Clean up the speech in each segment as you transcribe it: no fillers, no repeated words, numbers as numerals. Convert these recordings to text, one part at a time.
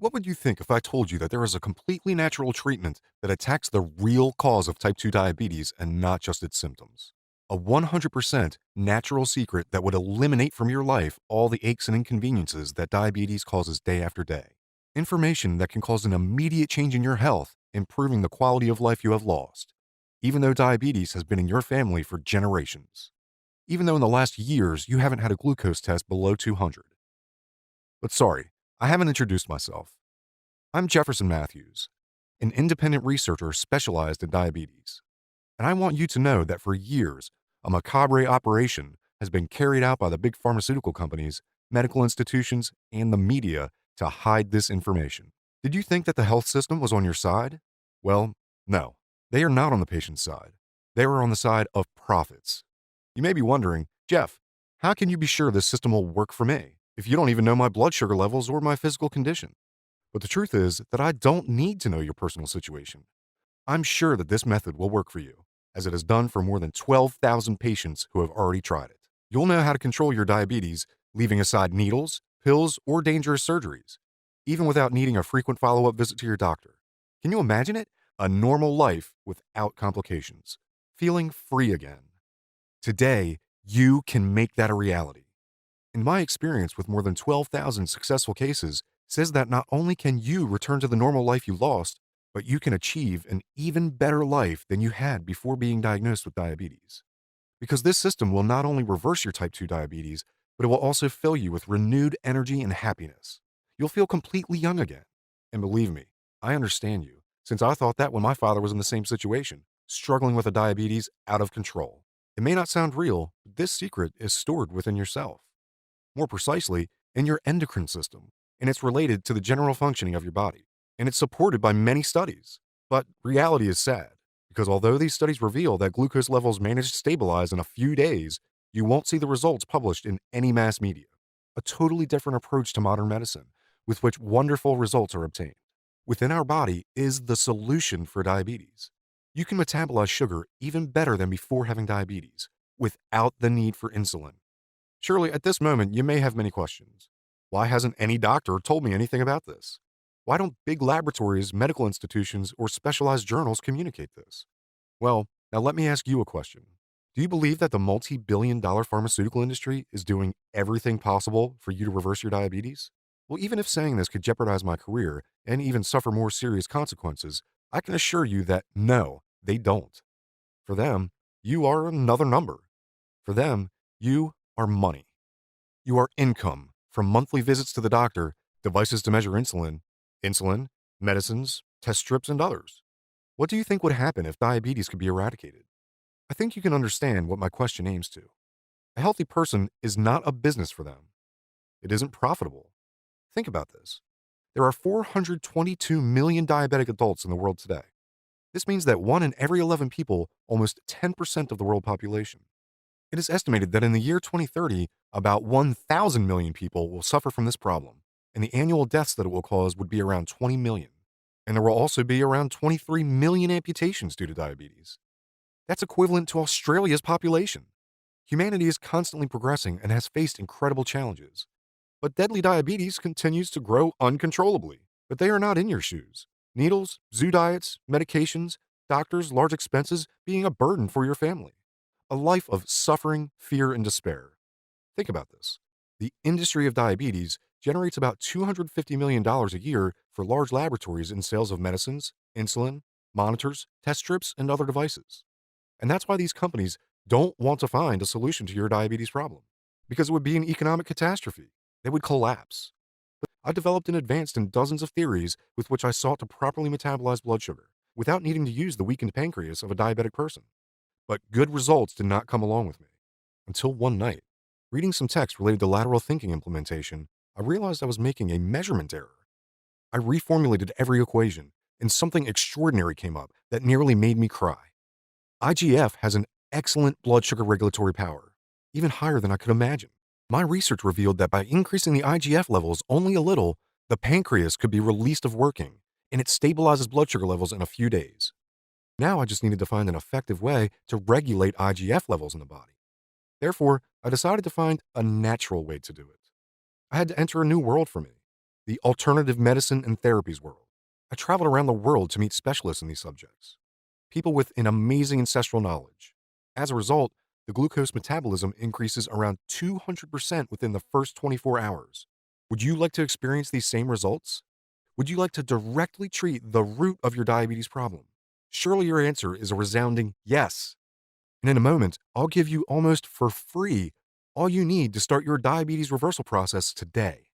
What would you think if I told you that there is a completely natural treatment that attacks the real cause of type 2 diabetes and not just its symptoms? A 100% natural secret that would eliminate from your life all the aches and inconveniences that diabetes causes day after day. Information that can cause an immediate change in your health, improving the quality of life you have lost, even though diabetes has been in your family for generations. Even though in the last years you haven't had a glucose test below 200. But sorry, I haven't introduced myself. I'm Jefferson Matthews, an independent researcher specialized in diabetes. And I want you to know that for years, a macabre operation has been carried out by the big pharmaceutical companies, medical institutions, and the media to hide this information. Did you think that the health system was on your side? Well, no. They are not on the patient's side. They are on the side of profits. You may be wondering, Jeff, how can you be sure this system will work for me if you don't even know my blood sugar levels or my physical condition? But the truth is that I don't need to know your personal situation. I'm sure that this method will work for you, as it has done for more than 12,000 patients who have already tried it. You'll know how to control your diabetes, leaving aside needles, pills, or dangerous surgeries, even without needing a frequent follow up visit to your doctor. Can you imagine it? A normal life without complications, feeling free again. Today, you can make that a reality. In my experience with more than 12,000 successful cases, says that not only can you return to the normal life you lost, but you can achieve an even better life than you had before being diagnosed with diabetes. Because this system will not only reverse your type 2 diabetes, but it will also fill you with renewed energy and happiness. You'll feel completely young again. And believe me, I understand you, since I thought that when my father was in the same situation, struggling with a diabetes out of control. It may not sound real, but this secret is stored within yourself. More precisely, in your endocrine system, and it's related to the general functioning of your body. And it's supported by many studies. But reality is sad, because although these studies reveal that glucose levels manage to stabilize in a few days, you won't see the results published in any mass media. A totally different approach to modern medicine, with which wonderful results are obtained. Within our body is the solution for diabetes. You can metabolize sugar even better than before having diabetes, without the need for insulin. Surely at this moment you may have many questions. Why hasn't any doctor told me anything about this? Why don't big laboratories, medical institutions, or specialized journals communicate this? Well, now let me ask you a question. Do you believe that the multi-billion-dollar pharmaceutical industry is doing everything possible for you to reverse your diabetes? Well, even if saying this could jeopardize my career and even suffer more serious consequences, I can assure you that no, they don't. For them, you are another number. For them, you are money. You are income from monthly visits to the doctor, devices to measure insulin, medicines, test strips, and others. What do you think would happen if diabetes could be eradicated? I think you can understand what my question aims to. A healthy person is not a business for them. It isn't profitable. Think about this. There are 422 million diabetic adults in the world today. This means that 1 in every 11 people, almost 10% of the world population. It is estimated that in the year 2030, about 1,000 million people will suffer from this problem, and the annual deaths that it will cause would be around 20 million. And there will also be around 23 million amputations due to diabetes. That's equivalent to Australia's population. Humanity is constantly progressing and has faced incredible challenges. But deadly diabetes continues to grow uncontrollably. But they are not in your shoes. Needles, zoo diets, medications, doctors, large expenses being a burden for your family. A life of suffering, fear, and despair. Think about this. The industry of diabetes generates about $250 million dollars a year for large laboratories in sales of medicines, insulin, monitors, test strips, and other devices. And that's why these companies don't want to find a solution to your diabetes problem, because it would be an economic catastrophe. They would collapse. I developed and advanced in dozens of theories with which I sought to properly metabolize blood sugar without needing to use the weakened pancreas of a diabetic person. But good results did not come along with me. Until one night, reading some text related to lateral thinking implementation, I realized I was making a measurement error. I reformulated every equation, and something extraordinary came up that nearly made me cry. IGF has an excellent blood sugar regulatory power, even higher than I could imagine. My research revealed that by increasing the IGF levels only a little, the pancreas could be released of working, and it stabilizes blood sugar levels in a few days. Now I just needed to find an effective way to regulate IGF levels in the body. Therefore, I decided to find a natural way to do it. I had to enter a new world for me, the alternative medicine and therapies world. I traveled around the world to meet specialists in these subjects, people with an amazing ancestral knowledge. As a result, the glucose metabolism increases around 200% within the first 24 hours. Would you like to experience these same results? Would you like to directly treat the root of your diabetes problem? Surely your answer is a resounding yes. And in a moment, I'll give you almost for free all you need to start your diabetes reversal process today.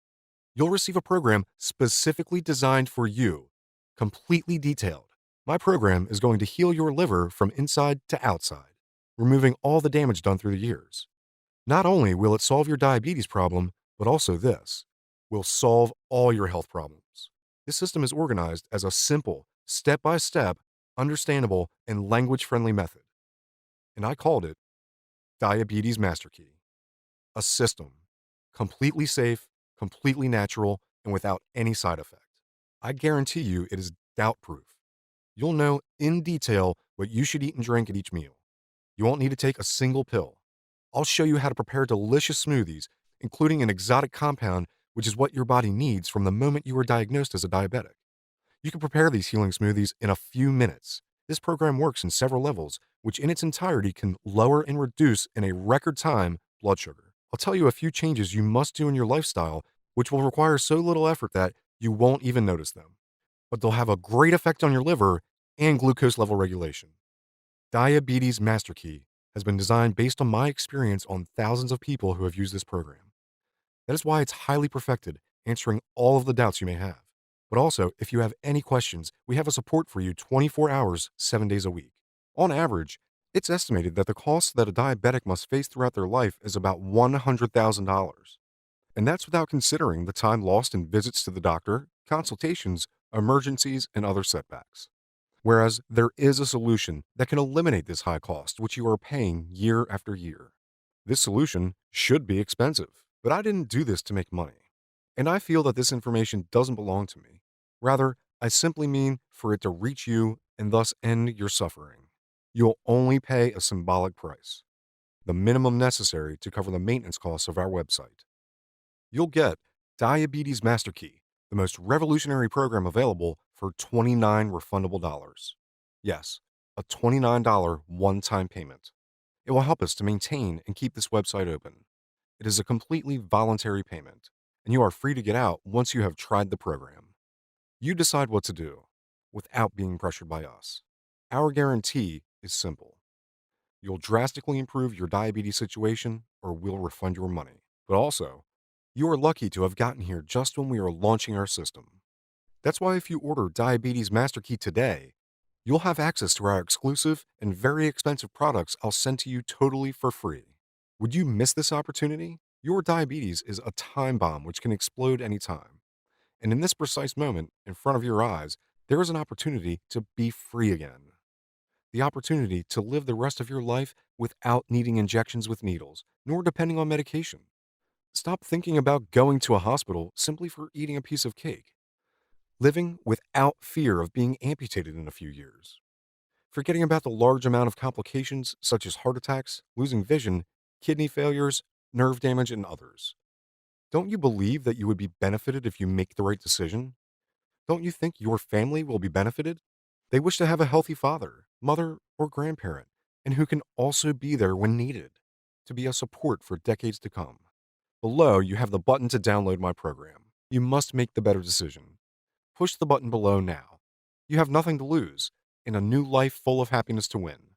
You'll receive a program specifically designed for you, completely detailed. My program is going to heal your liver from inside to outside, removing all the damage done through the years. Not only will it solve your diabetes problem, but also this will solve all your health problems. This system is organized as a simple, step by step, understandable, and language friendly method. And I called it Diabetes Master Key, a system completely safe, completely natural, and without any side effect. I guarantee you it is doubt proof. You'll know in detail what you should eat and drink at each meal. You won't need to take a single pill. I'll show you how to prepare delicious smoothies, including an exotic compound, which is what your body needs from the moment you were diagnosed as a diabetic. You can prepare these healing smoothies in a few minutes. This program works in several levels, which in its entirety can lower and reduce in a record time blood sugar. I'll tell you a few changes you must do in your lifestyle, which will require so little effort that you won't even notice them. But they'll have a great effect on your liver and glucose level regulation. Diabetes Master Key has been designed based on my experience on thousands of people who have used this program. That is why it's highly perfected, answering all of the doubts you may have. But also, if you have any questions, we have a support for you 24 hours, 7 days a week. On average, it's estimated that the cost that a diabetic must face throughout their life is about $100,000. And that's without considering the time lost in visits to the doctor, consultations, emergencies, and other setbacks. Whereas there is a solution that can eliminate this high cost, which you are paying year after year. This solution should be expensive, but I didn't do this to make money. And I feel that this information doesn't belong to me. Rather, I simply mean for it to reach you and thus end your suffering. You'll only pay a symbolic price, the minimum necessary to cover the maintenance costs of our website. You'll get Diabetes Master Key, the most revolutionary program available for $29 refundable dollars. Yes, a $29 one-time payment. It will help us to maintain and keep this website open. It is a completely voluntary payment, and you are free to get out once you have tried the program. You decide what to do without being pressured by us. Our guarantee is simple. You'll drastically improve your diabetes situation or we'll refund your money. But also, you are lucky to have gotten here just when we are launching our system. That's why if you order Diabetes Master Key today, you'll have access to our exclusive and very expensive products I'll send to you totally for free. Would you miss this opportunity? Your diabetes is a time bomb which can explode anytime. And in this precise moment, in front of your eyes, there is an opportunity to be free again. The opportunity to live the rest of your life without needing injections with needles, nor depending on medication. Stop thinking about going to a hospital simply for eating a piece of cake. Living without fear of being amputated in a few years. Forgetting about the large amount of complications such as heart attacks, losing vision, kidney failures, nerve damage, and others. Don't you believe that you would be benefited if you make the right decision? Don't you think your family will be benefited? They wish to have a healthy father, mother, or grandparent, and who can also be there when needed, to be a support for decades to come. Below, you have the button to download my program. You must make the better decision. Push the button below now. You have nothing to lose, and a new life full of happiness to win.